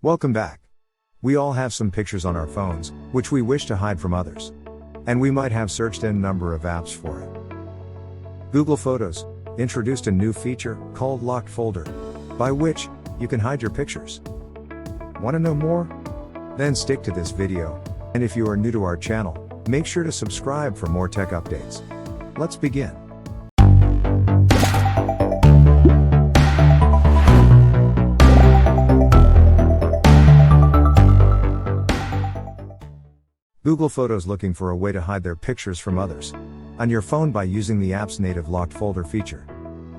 Welcome back. We all have some pictures on our phones, which we wish to hide from others. And we might have searched in a number of apps for it. Google Photos introduced a new feature called Locked Folder, by which you can hide your pictures. Want to know more? Then stick to this video, and if you are new to our channel, make sure to subscribe for more tech updates. Let's begin. Google Photos looking for a way to hide their pictures from others on your phone by using the app's native locked folder feature.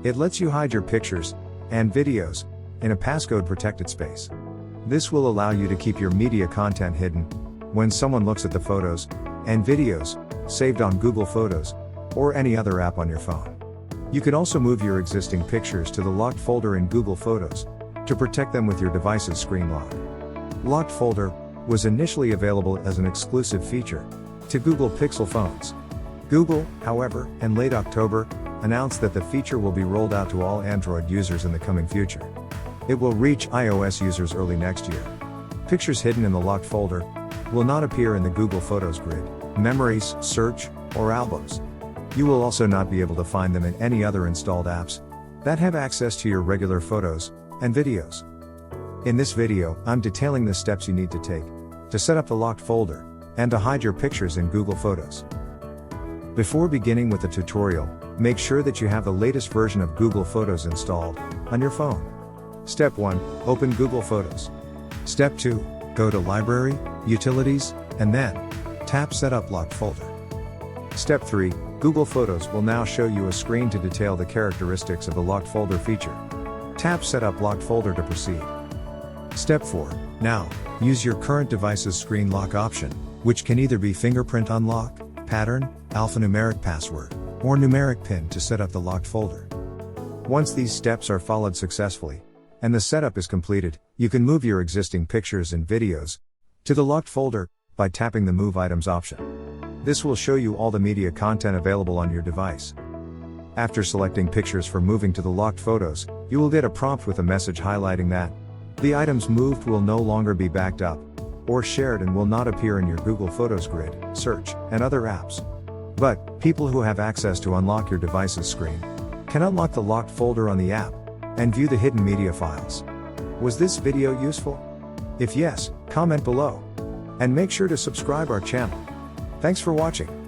It lets you hide your pictures and videos in a passcode protected space. This will allow you to keep your media content hidden when someone looks at the photos and videos saved on Google Photos or any other app on your phone. You can also move your existing pictures to the locked folder in Google Photos to protect them with your device's screen lock. Locked folder was initially available as an exclusive feature to Google Pixel phones. Google, however, in late October, announced that the feature will be rolled out to all Android users in the coming future. It will reach iOS users early next year. Pictures hidden in the locked folder will not appear in the Google Photos grid, memories, search, or albums. You will also not be able to find them in any other installed apps that have access to your regular photos and videos. In this video, I'm detailing the steps you need to take to set up the locked folder and to hide your pictures in Google Photos. Before beginning with the tutorial, make sure that you have the latest version of Google Photos installed on your phone. Step 1. Open Google Photos. Step 2. Go to Library, Utilities, and then tap Set up Locked Folder. Step 3. Google Photos will now show you a screen to detail the characteristics of the locked folder feature. Tap Set up Locked Folder to proceed. Step 4. Now, use your current device's screen lock option, which can either be fingerprint unlock, pattern, alphanumeric password, or numeric PIN to set up the locked folder. Once these steps are followed successfully, and the setup is completed, you can move your existing pictures and videos to the locked folder by tapping the Move Items option. This will show you all the media content available on your device. After selecting pictures for moving to the locked photos, you will get a prompt with a message highlighting that the items moved will no longer be backed up or shared and will not appear in your Google Photos grid, search, and other apps. But people who have access to unlock your device's screen can unlock the locked folder on the app and view the hidden media files. Was this video useful? If yes, comment below. And make sure to subscribe our channel. Thanks for watching.